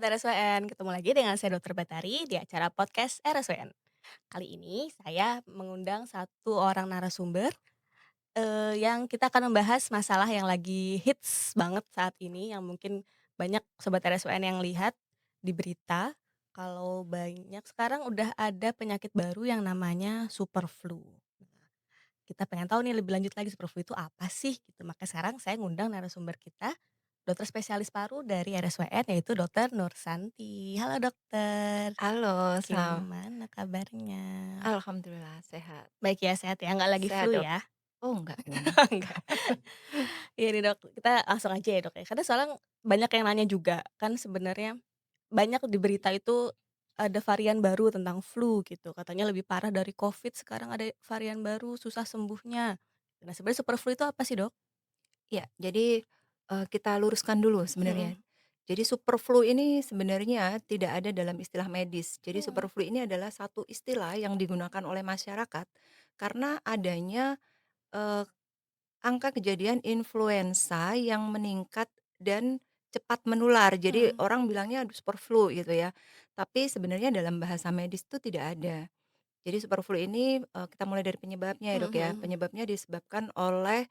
RSWN, ketemu lagi dengan saya Dokter Batari di acara podcast RSWN. Kali ini saya mengundang satu orang narasumber, yang kita akan membahas masalah yang lagi hits banget saat ini, yang mungkin banyak sobat RSWN yang lihat di berita, kalau banyak sekarang udah ada penyakit baru yang namanya super flu. Kita pengen tahu nih lebih lanjut lagi super flu itu apa sih gitu, makanya sekarang saya ngundang narasumber kita, dokter spesialis paru dari RSWN yaitu Dokter Nursanti. Halo dokter, Halo, gimana kabarnya? alhamdulillah sehat. Baik ya, sehat ya, nggak lagi Sehat, flu Dok? ya? Oh, enggak dong. Enggak. Iya nih Dok, kita langsung aja ya Dok ya, karena soalnya banyak yang nanya juga, kan sebenarnya banyak di berita itu ada varian baru tentang flu gitu, katanya lebih parah dari Covid, sekarang ada varian baru susah sembuhnya. Nah sebenarnya super flu itu apa sih Dok? Ya, jadi, kita luruskan dulu Mhm. sebenarnya. Jadi super flu ini sebenarnya tidak ada dalam istilah medis. Jadi super Mmm, flu ini adalah satu istilah yang digunakan oleh masyarakat karena adanya, eee, angka kejadian influenza yang meningkat dan cepat menular. Jadi mhm, orang bilangnya, "Aduh super flu," gitu ya. Tapi sebenarnya dalam bahasa medis itu tidak ada. Jadi super flu ini, kita mulai dari penyebabnya ya, mhm Dok, ya. mhm Penyebabnya disebabkan oleh,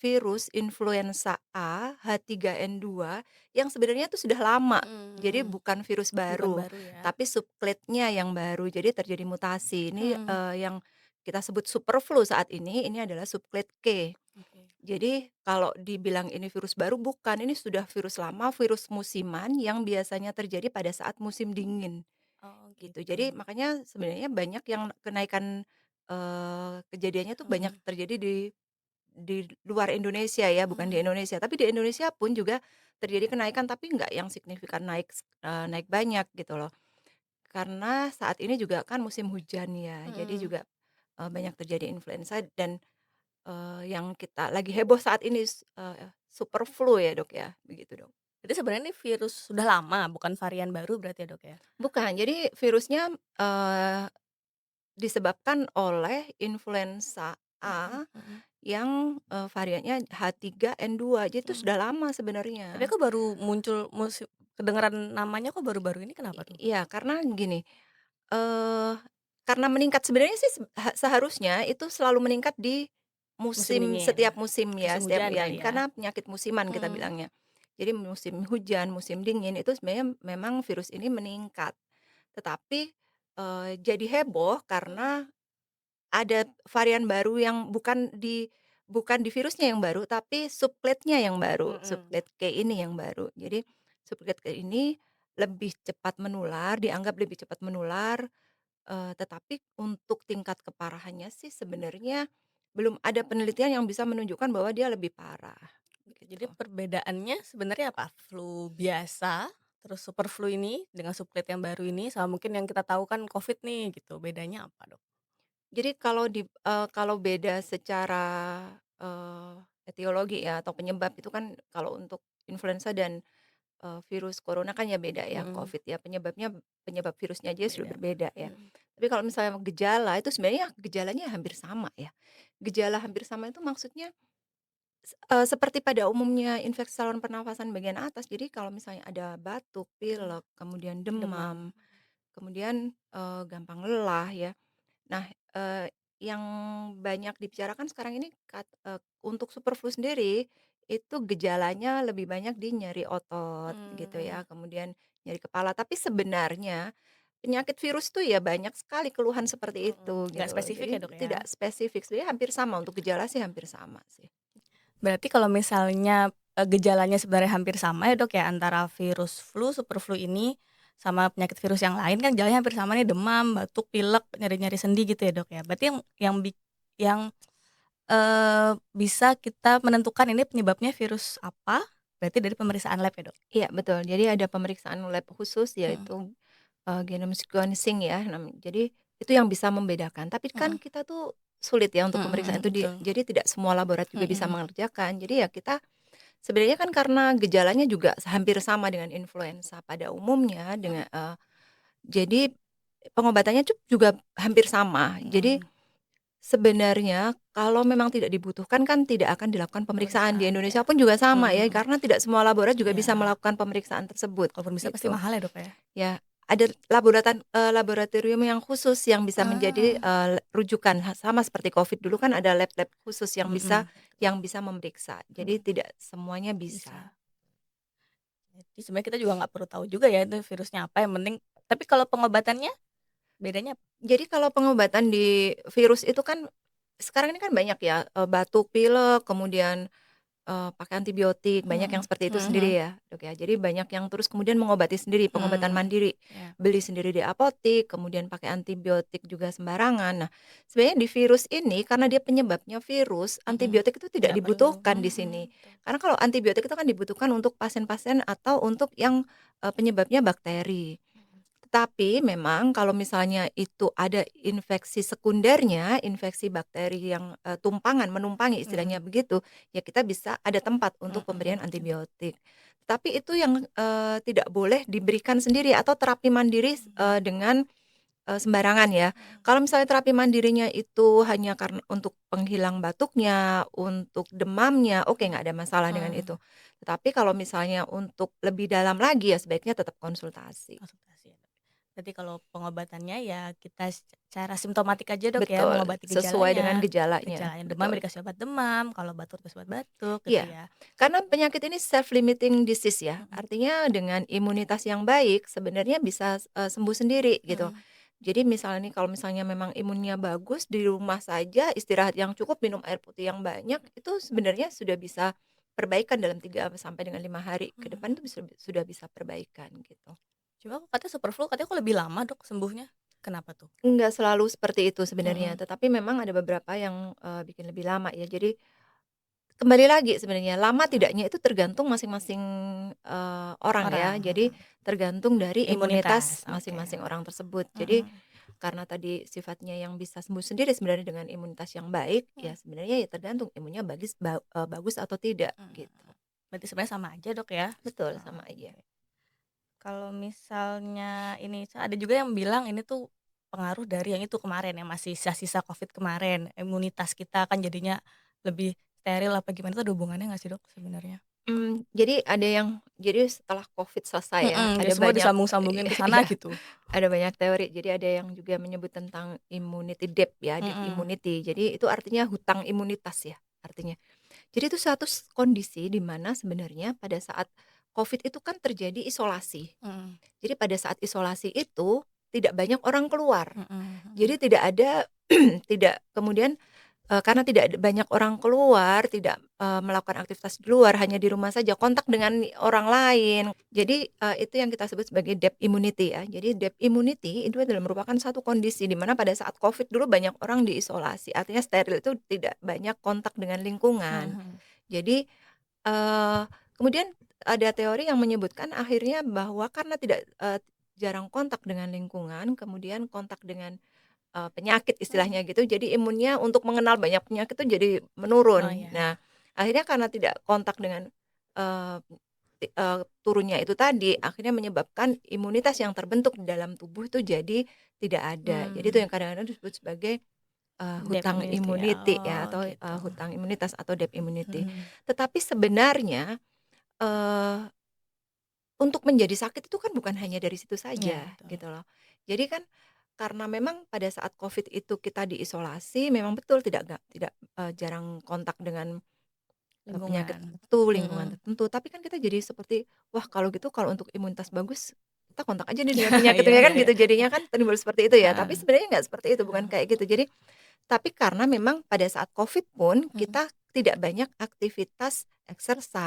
virus influenza A H3N2 yang sebenarnya itu sudah lama. mhm Jadi mhm, bukan virus bukan baru, baru ya? tapi subclade-nya yang baru. Jadi terjadi mutasi. Ini, Mmm, yang kita sebut super flu saat ini adalah subclade K. oke. Jadi kalau dibilang ini virus baru, bukan, ini sudah virus lama, virus musiman yang biasanya terjadi pada saat musim dingin. Oh Gitu. gitu. Jadi makanya sebenarnya banyak yang kenaikan, kejadiannya tuh banyak Mhm terjadi di luar Indonesia ya, bukan di mhm Indonesia. Tapi di Indonesia pun juga terjadi kenaikan, tapi nggak yang signifikan naik banyak gitu loh. Karena saat ini juga kan musim hujan ya, jadi mhm. juga, banyak terjadi influenza dan, yang kita lagi heboh saat ini super flu ya, Dok, ya, begitu, Dok. Berarti sebenarnya ini virus sudah lama, bukan varian baru berarti ya, Dok, ya? Bukan, jadi virusnya, disebabkan oleh influenza Mhm A mhm yang, variannya H3N2, jadi itu mhm. sudah lama Tapi sebenarnya. kok baru muncul kedengeran namanya kok baru-baru ini kenapa tuh? Iya, karena gini, eee, karena meningkat sebenarnya sih seharusnya itu selalu meningkat di Musim dingin, setiap musim ya, musim setiap hujan ya kali ini ya? karena penyakit musiman kita Mhm bilangnya. Jadi musim hujan, musim dingin itu sebenarnya memang virus ini meningkat. Tetapi, jadi heboh mhm karena ada varian baru yang bukan di virusnya yang baru, tapi subclade-nya yang baru, mhm. subclade K ini yang baru. Jadi subclade K ini lebih cepat menular, dianggap lebih cepat menular, tetapi untuk tingkat keparahannya sih sebenarnya belum ada penelitian yang bisa menunjukkan bahwa dia lebih parah, Oke, gitu. jadi perbedaannya sebenarnya apa? Flu biasa, terus super flu ini dengan subclade yang baru ini sama mungkin yang kita tahu kan Covid nih gitu, bedanya apa, Dok? Jadi kalau beda secara, eee, etiologi ya atau penyebab itu kan kalau untuk influenza dan virus corona kan ya beda ya, Mhm, Covid ya, penyebab virusnya aja sudah beda. berbeda ya. Mhm Tapi kalau misalnya gejala itu sebenarnya gejalanya hampir sama ya. Gejala hampir sama itu maksudnya seperti pada umumnya infeksi saluran pernafasan bagian atas. Jadi kalau misalnya ada batuk, mhm, pilek, kemudian demam. demam, kemudian, gampang lelah ya. Nah, yang banyak dibicarakan sekarang ini untuk superflu sendiri, itu gejalanya lebih banyak di nyeri otot gitu Mmm, ya, kemudian nyeri kepala. Tapi sebenarnya penyakit virus tuh ya banyak sekali keluhan seperti mhm, itu nggak gitu loh. spesifik Jadi ya, Dok, ya? tidak spesifik, sebenarnya hampir sama, untuk gejala sih hampir sama sih. Berarti kalau misalnya, gejalanya sebenarnya hampir sama ya, Dok, ya, antara virus flu, super flu ini sama penyakit virus yang lain kan gejalanya hampir sama nih demam, batuk, pilek, nyeri-nyeri sendi gitu ya, Dok, ya? Berarti yang bisa kita menentukan ini penyebabnya virus apa, berarti dari pemeriksaan lab ya, Dok? Iya betul, jadi ada pemeriksaan lab khusus Mhm yaitu, genome sequencing ya jadi itu yang bisa membedakan. Tapi kan mhm kita tuh sulit ya untuk mhm pemeriksaan mhm, itu betul. jadi tidak semua laborat juga bisa Mhm mengerjakan. Jadi ya kita sebenarnya kan karena gejalanya juga hampir sama dengan influenza pada umumnya mhm jadi pengobatannya juga hampir sama. Jadi mhm Sebenarnya kalau memang tidak dibutuhkan kan tidak akan dilakukan pemeriksaan. Di Pemeriksaan ya. Indonesia pun juga sama Mhm ya, mhm. karena tidak semua laboratorium juga bisa Iya, melakukan pemeriksaan tersebut, kalaupun bisa pasti gitu. mahal ya, Dok, ya? Ya, ada laboratorium yang khusus yang bisa menjadi, Ah, rujukan, sama seperti Covid dulu kan ada lab-lab khusus mhm, betul, yang bisa memeriksa. Jadi mhm, tidak semuanya bisa. bisa. Jadi sebenarnya kita juga nggak perlu tahu juga ya itu virusnya apa, yang penting tapi kalau pengobatannya bedanya apa? Jadi kalau pengobatan di virus itu kan sekarang ini kan banyak ya, batuk pilek, kemudian pakai antibiotik, banyak yang Mhm, seperti itu mhm sendiri mhm, ya, Dok, ya. Jadi banyak yang terus kemudian mengobati sendiri, pengobatan mmm, mandiri. iya, Beli sendiri di apotik, kemudian pakai antibiotik juga sembarangan. Nah, sebenarnya di virus ini karena dia penyebabnya virus, mhm, antibiotik itu tidak nggak perlu, dibutuhkan di mhm, sini. betul, Karena kalau antibiotik itu kan dibutuhkan untuk pasien-pasien atau untuk yang, penyebabnya bakteri. mhm, Tetapi memang kalau misalnya itu ada infeksi sekundernya, infeksi bakteri yang, menumpangi mhm, istilahnya begitu, ya kita bisa ada tempat untuk pemberian mhm, antibiotik. Tapi itu yang, tidak boleh diberikan sendiri atau terapi mandiri, mhm, dengan, sembarangan ya. mhm, Kalau misalnya terapi mandirinya itu hanya karena untuk penghilang batuknya, untuk demamnya, oke nggak ada masalah dengan itu. mhm, Tetapi kalau misalnya untuk lebih dalam lagi ya sebaiknya tetap konsultasi. konsultasi ya, Dok. Berarti kalau pengobatannya ya kita secara simptomatik aja, Dok, ya, Betul, mengobati sesuai dengan gejalanya. gejalanya, Gejalanya demam ya betul. dikasih obat demam, kalau batuk dikasih obat batuk gitu Iya, ya. karena penyakit ini self limiting disease ya, Mhm, artinya dengan imunitas yang baik sebenarnya bisa, sembuh sendiri gitu. mhm, Jadi misalnya nih kalau misalnya memang imunnya bagus, di rumah saja istirahat yang cukup, minum air putih yang banyak, itu sebenarnya sudah bisa perbaikan dalam 3 sampai dengan 5 hari ke mhm. depan itu sudah bisa perbaikan gitu. Cuma kok katanya super flu katanya kok lebih lama, Dok, sembuhnya? Kenapa tuh? Enggak selalu seperti itu sebenarnya, Mhm, tetapi memang ada beberapa yang, bikin lebih lama ya. Jadi kembali lagi sebenarnya, lama mhm. tidaknya itu tergantung masing-masing, orang ya. Orang, Jadi mhm. tergantung dari Imunitas, imunitas oke. masing-masing orang tersebut. Jadi Mhm, karena tadi sifatnya yang bisa sembuh sendiri sebenarnya dengan imunitas yang baik, ya mhm, sebenarnya ya tergantung imunnya bagus atau tidak gitu. mhm. Berarti sebenarnya sama aja, Dok, ya? Betul, Oh, sama aja. oke. Kalau misalnya ini, ada juga yang bilang ini tuh pengaruh dari yang itu kemarin, yang masih sisa-sisa Covid kemarin, imunitas kita kan jadinya lebih steril apa gimana, itu ada hubungannya nggak sih, Dok, sebenarnya? Jadi setelah Covid selesai ya, Mhm, ya ada semua banyak disambung-sambungin ke sana iya. gitu. Ada banyak teori, jadi ada yang juga menyebut tentang immunity debt ya, debt Mhm, immunity. Jadi itu artinya hutang imunitas ya, artinya. Jadi itu suatu kondisi di mana sebenarnya pada saat Covid itu kan terjadi isolasi. mhm, Jadi pada saat isolasi itu tidak banyak orang keluar. mhm mhm. Jadi tidak ada tidak kemudian, karena tidak ada banyak orang keluar, tidak, melakukan aktivitas di luar, hanya di rumah saja, kontak dengan orang lain. Jadi, itu yang kita sebut sebagai debt immunity ya. Jadi debt immunity itu adalah merupakan satu kondisi di mana pada saat Covid dulu banyak orang diisolasi, artinya steril itu tidak banyak kontak dengan Mhm lingkungan. mhm. Jadi, eee, kemudian ada teori yang menyebutkan akhirnya bahwa karena tidak, jarang kontak dengan lingkungan, kemudian kontak dengan penyakit Mhm. istilahnya gitu, jadi imunnya untuk mengenal banyak penyakit itu jadi Oh menurun. iya. Nah, akhirnya karena tidak kontak dengan, eee, turunnya itu tadi, akhirnya menyebabkan imunitas yang terbentuk di dalam tubuh itu jadi tidak ada. Jadi itu Mmm, yang kadang-kadang disebut sebagai, debt hutang immunity ya? immunity ya Oh atau, gitu. hutang imunitas atau debt immunity. Mhm. Tetapi sebenarnya, eee, untuk menjadi sakit itu kan bukan hanya dari situ Iya saja betul. gitu loh. Jadi kan karena memang pada saat Covid itu kita diisolasi memang betul tidak, jarang kontak dengan, penyakit Lingkungan. tertentu, lingkungan Mhm. tertentu, tapi kan kita jadi seperti, "Wah kalau gitu kalau untuk imunitas bagus, kita kontak aja nih dengan penyakit Iya ini," kan iya iya. gitu jadinya kan timbul seperti itu ya, tapi Heeh. sebenarnya nggak seperti itu, bukan kayak gitu. Jadi tapi karena memang pada saat Covid pun Mhm. kita tidak banyak aktivitas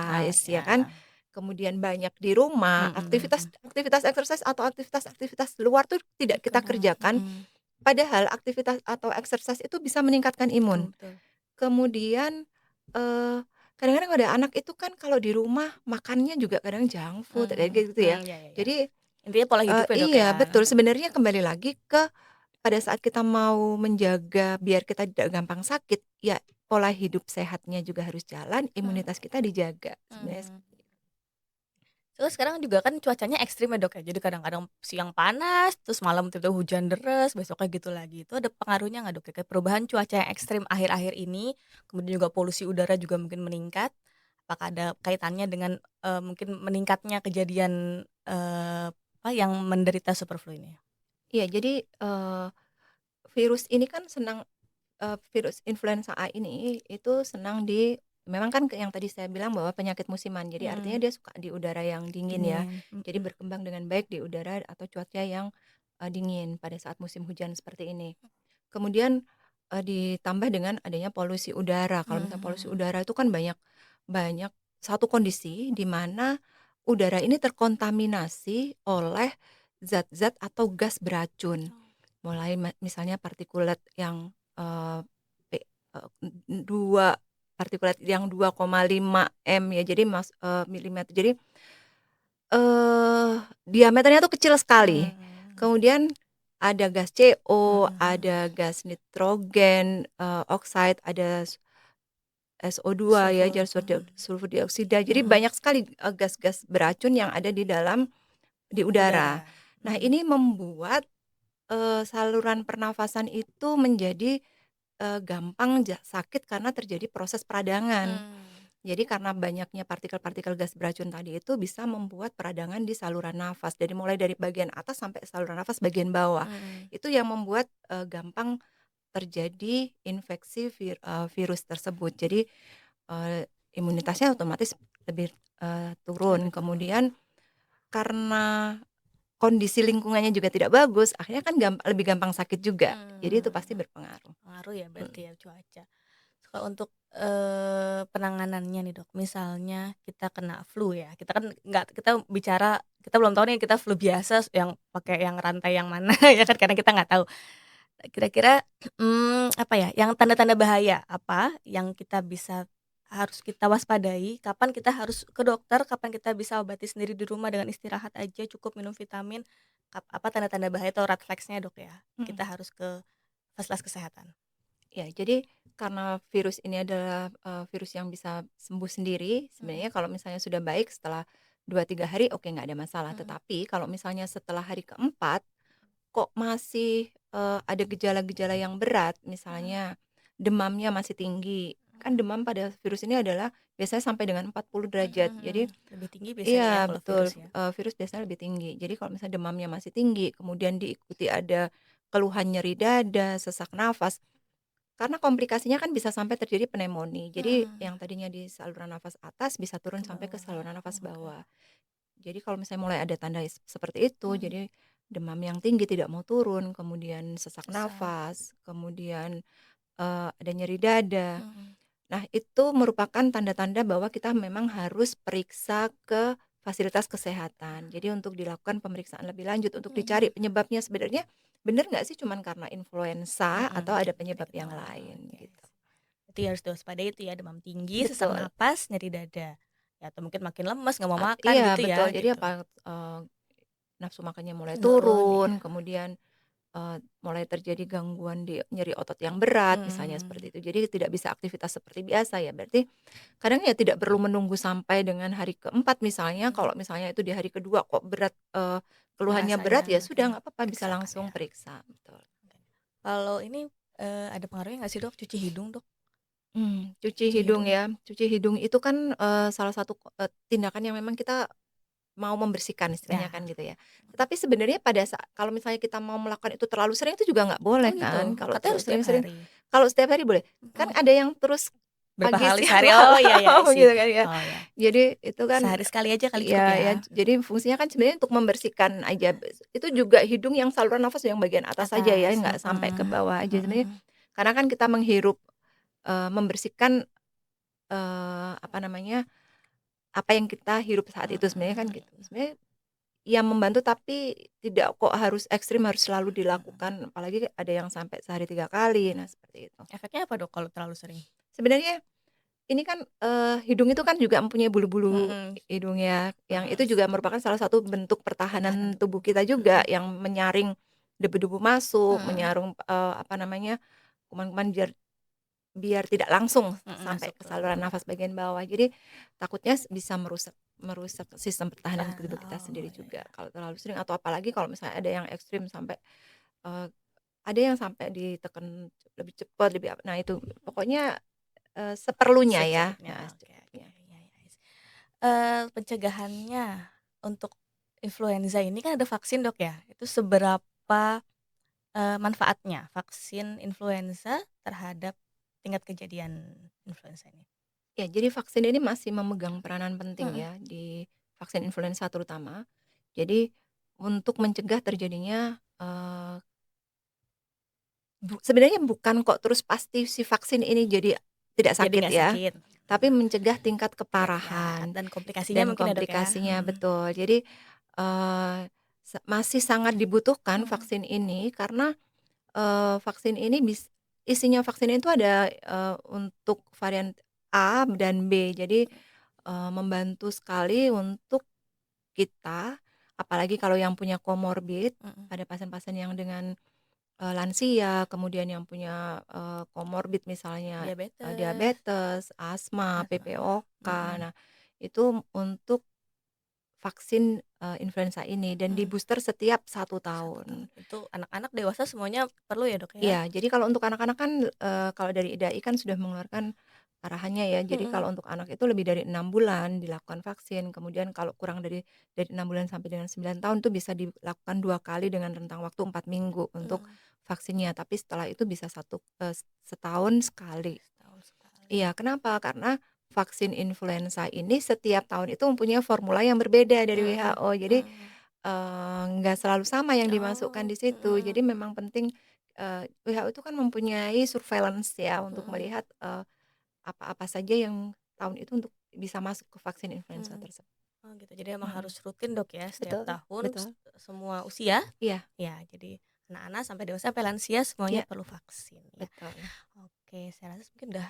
Oh exercise ya kan, iya. kemudian banyak di rumah, Mhm aktivitas mhm. aktivitas exercise atau aktivitas-aktivitas luar tuh tidak kita Kurang, kerjakan, mhm. padahal aktivitas atau exercise itu bisa meningkatkan imun. Betul betul. Kemudian, eee, kadang-kadang ada anak itu kan kalau di rumah makannya juga kadang junk food kayak Mmm, gitu ya. iya iya iya. Jadi, Intinya pola hidup ya, Dok, iya ya? betul sebenarnya kembali lagi ke pada saat kita mau menjaga biar kita tidak gampang sakit, ya pola hidup sehatnya juga harus jalan, Mhm imunitas kita dijaga, sebenarnya mhm. Terus sekarang juga kan cuacanya ekstrim ya, Dok, ya. Jadi kadang-kadang siang panas, terus malam tiba-tiba hujan deras, besoknya gitu lagi. Itu ada pengaruhnya nggak, Dok, ya? Kayak perubahan cuaca yang ekstrim akhir-akhir ini, kemudian juga polusi udara juga mungkin meningkat. Apakah ada kaitannya dengan, mungkin meningkatnya kejadian, apa, yang menderita superflu ini? Iya, jadi, virus ini kan senang virus influenza A ini itu senang memang kan yang tadi saya bilang bahwa penyakit musiman, jadi artinya Mhm, dia suka di udara yang dingin ya. dingin, Jadi mhm. berkembang dengan baik di udara atau cuaca yang, dingin pada saat musim hujan seperti ini. Kemudian, ditambah dengan adanya polusi udara. Kalau misalnya polusi Mhm. udara itu kan banyak banyak satu kondisi di mana udara ini terkontaminasi oleh zat-zat atau gas beracun. Oh, Mulai misalnya partikulat yang, P 2 partikulat yang 2,5 m ya, jadi milimeter. Jadi, diameternya tuh kecil sekali. mhm, Kemudian ada gas CO, mhm. ada gas nitrogen, oksida, ada SO2 ya, Sulfur, jas sulfur dioksida. Jadi mhm. banyak sekali, gas-gas beracun yang ada di udara. Udara, Nah, mhm. ini membuat, saluran pernafasan itu menjadi gampang sakit karena terjadi proses peradangan. Mmm, Jadi karena banyaknya partikel-partikel gas beracun tadi itu bisa membuat peradangan di saluran nafas, dari mulai dari bagian atas sampai saluran nafas bagian bawah. mhm. Itu yang membuat, gampang terjadi infeksi virus tersebut. Jadi, imunitasnya otomatis lebih, turun. Lebih turun. Kemudian karena kondisi lingkungannya juga tidak bagus, akhirnya kan lebih gampang sakit juga. Jadi itu pasti Mmm, berpengaruh. pengaruh ya Mhm. berarti ya cuaca. Kalau untuk, penanganannya nih, Dok, misalnya kita kena flu ya, kita kan nggak kita bicara kita belum tahu nih kita flu biasa yang pakai yang rantai yang mana ya kan karena kita nggak tahu. Kira-kira, apa ya, yang tanda-tanda bahaya apa yang kita bisa harus kita waspadai, kapan kita harus ke dokter, kapan kita bisa obati sendiri di rumah dengan istirahat aja cukup minum vitamin, apa tanda-tanda bahaya atau red flags-nya, Dok, ya? Mhm. Kita harus ke fasilitas kesehatan. Ya, jadi karena virus ini adalah, virus yang bisa sembuh sendiri, sebenarnya Mhm, kalau misalnya sudah baik setelah 2 3 hari, oke, nggak ada masalah. mhm, Tetapi kalau misalnya setelah hari keempat kok masih, ada gejala-gejala yang berat, mhm, misalnya demamnya masih tinggi, kan mhm, demam pada virus ini adalah biasanya sampai dengan 40 derajat. mhm mhm. Jadi Lebih tinggi biasanya ya iya kalau betul, virus ya? virus biasanya lebih tinggi. Jadi kalau misalnya demamnya masih tinggi, kemudian diikuti ada keluhan nyeri dada, sesak nafas, karena komplikasinya kan bisa sampai terjadi pneumonia. Jadi Mhm, yang tadinya di saluran nafas atas bisa turun ke sampai ke bawah, saluran nafas oke. bawah. Jadi kalau misalnya mulai ada tanda seperti itu, Mhm, jadi demam yang tinggi tidak mau turun, kemudian sesak sesak, nafas, kemudian, ada nyeri dada. mhm, Nah, itu merupakan tanda-tanda bahwa kita memang harus periksa ke fasilitas kesehatan. Jadi untuk dilakukan pemeriksaan lebih lanjut, untuk dicari mhm. penyebabnya sebenarnya benar nggak sih cuman karena influenza atau Mhm, ada penyebab penyakit yang yang lain, lain oke. gitu. Berarti harus diwaspadai itu ya, demam tinggi, sesak Betul, napas, nyeri dada. Ya atau mungkin makin lemes, nggak mau makan iya gitu betul. ya, Jadi gitu. apa, nafsu makannya mulai Nurun turun, ya. kemudian mulai terjadi gangguan di nyeri otot yang berat, misalnya seperti Mhm, itu. Jadi tidak bisa aktivitas seperti biasa ya, berarti kadang ya tidak perlu menunggu sampai dengan hari keempat misalnya, mhm. kalau misalnya itu di hari kedua kok berat, keluhannya berat, Ngerasanya ya makin sudah nggak apa-apa bisa periksakan langsung ya. periksa, betul. Oke. Kalau ini, ada pengaruhnya nggak sih, Dok, cuci hidung, Dok? Cuci Cuci hidung hidung? ya, cuci hidung itu kan, salah satu, tindakan yang memang kita mau membersihkan istilahnya kan Ya. gitu ya. Tetapi sebenarnya kalau misalnya kita mau melakukan itu terlalu sering itu juga nggak Oh boleh gitu? kan, kalau Katanya harus setiap sering-sering. hari? Kalau setiap hari boleh, kan Mhm. ada yang terus Berapa pagi, kali siang, sehari? Oh, iya iya, I malam see. gitu kan ya. Oh ya. Jadi itu kan Sehari sekali aja kali cukup ya ya? jadi fungsinya kan sebenarnya untuk membersihkan aja, itu juga hidung yang saluran nafas yang bagian atas saja ya, Atas, nggak sampai ke mhm, bawah aja sebenarnya. mhm. Karena kan kita menghirup, membersihkan, apa namanya, apa yang kita hirup saat itu sebenarnya kan Mhm, gitu. Sebenarnya ya membantu tapi tidak kok harus ekstrim, harus selalu mhm. dilakukan, apalagi ada yang sampai sehari 3 kali, nah seperti itu. Efeknya apa, Dok, kalau terlalu sering? Sebenarnya ini kan, hidung itu kan juga mempunyai bulu-bulu Mhm, hidung ya, yang mhm, itu juga merupakan salah satu bentuk pertahanan pertahanan tubuh tubuh. kita juga Mhm, yang menyaring debu-debu masuk, mhm, menyaring, apa namanya, kuman-kuman biar biar tidak langsung mhm, sampai masuk ke ke saluran nafas bagian bawah. Jadi takutnya bisa merusak. merusak sistem pertahanan tubuh kita Oh, sendiri ya juga ya. kalau terlalu sering atau apalagi kalau misalnya ada yang ekstrim sampai, eee, ada yang sampai ditekan lebih cepat, lebih apa, nah itu pokoknya, seperlunya ya, Secukupnya, heeh, oke oke, secukupnya. ya ya. Pencegahannya untuk influenza ini kan ada vaksin, Dok, ya. Itu seberapa, manfaatnya vaksin influenza terhadap tingkat kejadian influenza ini? Ya, jadi vaksin ini masih memegang peranan penting Mhm, ya di vaksin influenza terutama. Jadi untuk mencegah terjadinya, sebenarnya bukan kok terus pasti si vaksin ini jadi tidak jadi sakit nggak ya, sakit, tapi mencegah tingkat beratnya keparahan dan komplikasinya dan mungkin ya, Dok, ya? komplikasinya, Mhm, betul. Jadi, eee, masih sangat dibutuhkan mhm, vaksin ini karena, vaksin ini isinya vaksin itu ada, untuk varian A dan B. Jadi, membantu sekali untuk kita, apalagi kalau yang punya comorbid, mhm. pada pasien-pasien yang dengan lansia, kemudian yang punya, comorbid misalnya, Diabetes, diabetes, asma, asma, PPOK. mhm, Nah, itu untuk vaksin, influenza ini dan mhm. di-booster setiap 1 tahun. 1 tahun. Itu anak-anak, dewasa semuanya perlu ya, Dok, ya? Iya, jadi kalau untuk anak-anak kan, kalau dari IDAI kan sudah mengeluarkan arahannya ya. Jadi Mhm, kalau untuk anak itu lebih dari 6 bulan dilakukan vaksin, kemudian kalau kurang dari 6 bulan sampai dengan 9 tahun itu bisa dilakukan 2 kali dengan rentang waktu 4 minggu untuk mhm. vaksinnya, tapi setelah itu bisa setahun sekali. Setahun sekali. Iya, kenapa? Karena vaksin influenza ini setiap tahun itu mempunyai formula yang berbeda dari Mhm, WHO. Jadi, mhm. nggak selalu sama yang dimasukkan Oh, di situ. mhm, Jadi memang penting, WHO itu kan mempunyai surveillance ya untuk mhm, melihat, apa-apa saja yang tahun itu untuk bisa masuk ke vaksin influenza mhm. tersebut. Oh, gitu. Jadi emang Mhm, harus rutin, Dok, ya, setiap betul tahun betul. semua usia? Iya Ya, jadi anak-anak sampai dewasa sampai lansia semuanya iya, perlu vaksin ya. betul. Oke, saya rasa mungkin udah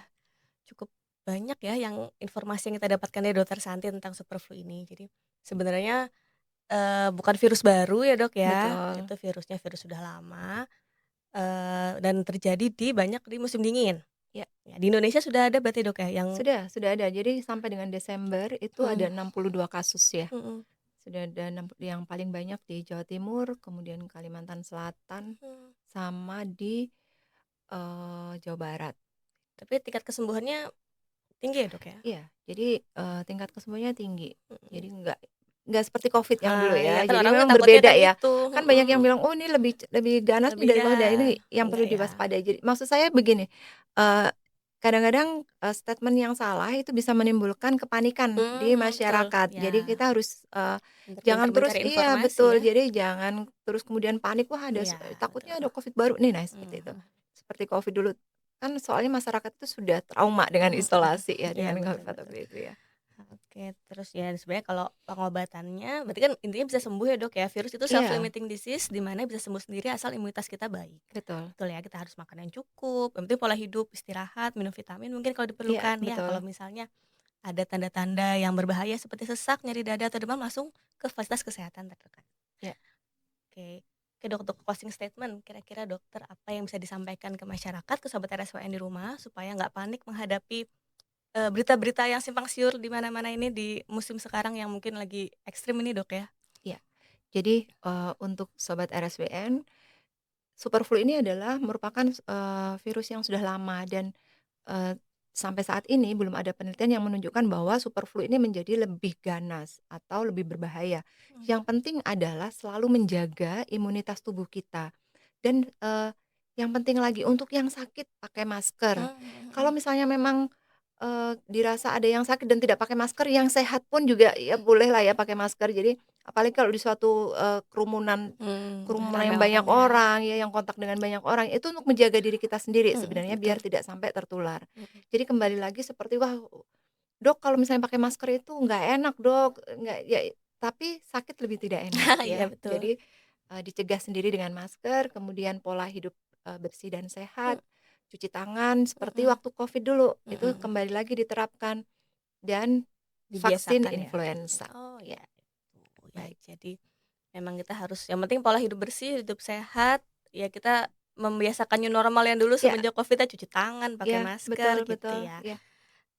cukup banyak ya yang informasi yang kita dapatkan dari Dokter Santi tentang superflu ini. Jadi sebenarnya, bukan virus baru ya, Dok, ya. Betul. Itu virusnya virus sudah lama, dan terjadi di musim dingin. Ya, Ya, di Indonesia sudah ada berarti, Dok, ya, yang sudah ada. Jadi sampai dengan Desember itu ada mhm, 62 kasus ya. mhm, Sudah ada yang paling banyak di Jawa Timur, kemudian Kalimantan Selatan, mhm. sama di, Jawa Barat. Tapi tingkat kesembuhannya tinggi ya, Dok, ya? Iya, jadi, tingkat kesembuhannya tinggi. Jadi Mhm. nggak seperti Covid yang dulu Iya ya, kan jadi orang mungkin memang takutnya berbeda kan ya. itu, Kan banyak yang mhm, bilang, "Oh, ini lebih ganas nih lebih dari Covid." Nah, ini yang perlu enggak ya? diwaspadai. Jadi maksud saya begini, eee, kadang-kadang, statement yang salah itu bisa menimbulkan kepanikan di Mhm, betul, masyarakat. Jadi ya, kita harus, pinter-pinter jangan terus, mencari iya informasi betul, ya. jadi jangan terus kemudian panik, "Wah, Iya, betul. takutnya ada Covid baru nih." Nah, seperti itu. Mhm, Seperti Covid dulu, kan soalnya masyarakat itu sudah trauma dengan mhm, isolasi ya, iya, dengan betul Covid pada betul. waktu itu ya. Oke, terus ya sebenarnya kalau pengobatannya berarti kan intinya bisa sembuh ya, Dok, ya. Virus itu self Iya, limiting disease di mana bisa sembuh sendiri asal imunitas kita baik. betul. Betul ya, kita harus makan yang cukup, yang penting pola hidup, istirahat, minum vitamin mungkin kalau Iya, diperlukan ya. Kalau betul. misalnya ada tanda-tanda yang berbahaya seperti sesak, nyeri dada, atau demam langsung ke fasilitas kesehatan terdekat. Ya, Oke. Oke, Dok, untuk closing statement, kira-kira dokter apa yang bisa disampaikan ke masyarakat, ke sobat RSWN di rumah supaya nggak panik menghadapi, berita-berita yang simpang siur di mana-mana ini di musim sekarang yang mungkin lagi ekstrim ini, Dok, ya? iya. Jadi, untuk sobat RSWN, superflu ini adalah merupakan, virus yang sudah lama dan, eee, sampai saat ini belum ada penelitian yang menunjukkan bahwa superflu ini menjadi lebih ganas atau lebih berbahaya. Mmm, Yang penting adalah selalu menjaga imunitas tubuh kita dan, yang penting lagi untuk yang sakit pakai masker. mhm Kalau mhm. misalnya memang, dirasa ada yang sakit dan tidak pakai masker, yang sehat pun juga ya bolehlah ya pakai masker. Jadi apalagi kalau di suatu, kerumunan Rame yang orang banyak ya? orang ya, yang kontak dengan banyak orang, itu untuk menjaga diri kita sendiri sebenarnya Betul. biar tidak sampai tertular. Mhm. Jadi kembali lagi seperti, "Wah, Dok, kalau misalnya pakai masker itu nggak enak, Dok," nggak ya, tapi sakit lebih tidak enak Iya, ya. betul. Jadi, dicegah sendiri dengan masker, kemudian pola hidup, bersih dan Mhm sehat, cuci tangan seperti mhm waktu Covid dulu, itu mhm. kembali lagi diterapkan, dan vaksin Dibiasakan ya? influenza. Oh, Ya, ya itu. Ya, baik. jadi memang kita harus yang penting pola hidup bersih, hidup sehat, ya kita membiasakan new normal yang dulu Ya semenjak Covid ya cuci tangan, pakai ya, masker betul gitu betul, ya. ya.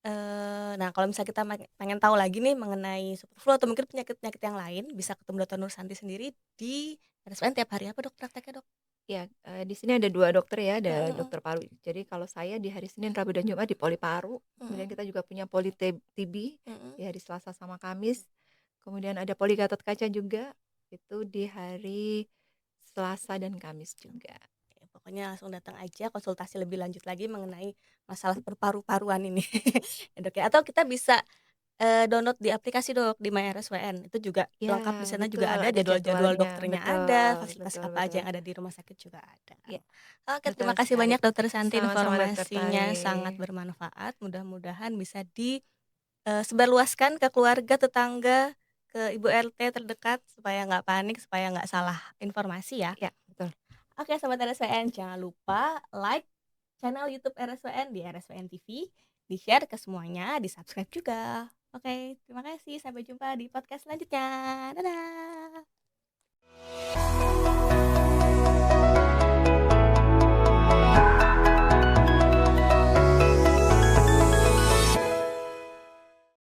Nah kalau misalnya kita pengen tahu lagi nih mengenai superflu atau mungkin penyakit-penyakit yang lain, bisa ketemu Dokter Nursanti sendiri di RSUN tiap hari apa Dok prakteknya Dok? Ya, di sini ada 2 dokter ya, Mhm ada mhm. dokter paru. Jadi kalau saya di hari Senin, Rabu, dan Jumat di Poli Paru, kemudian Mhm kita juga punya Poli TB mhm. di hari Selasa sama Kamis, kemudian ada Poli Gatot Kaca juga, itu di hari Selasa dan Kamis juga. Oke, pokoknya langsung datang aja konsultasi lebih lanjut lagi mengenai masalah paru-paruan ini ya Dok ya, atau kita bisa, download di aplikasi Dok, di MyRSWN itu juga Ya, lengkap di sana betul, juga ada ada jadwal-jadwal jadwalnya, dokternya ada, betul fasilitas betul apa aja betul. yang ada di rumah sakit juga ada. Ya, Oke, betul terima kasih sekali. banyak Dokter Santi Sama-sama Dokter informasinya sangat Tari. bermanfaat, mudah-mudahan bisa sebarluaskan ke keluarga, tetangga, ke ibu RT terdekat supaya nggak panik, supaya nggak salah informasi ya. Ya, betul. Oke Sobat RSWN, jangan lupa like channel YouTube RSWN di RSWN TV, di-share ke semuanya, di-subscribe juga. Oke, terima kasih, sampai jumpa di podcast selanjutnya. Dadah.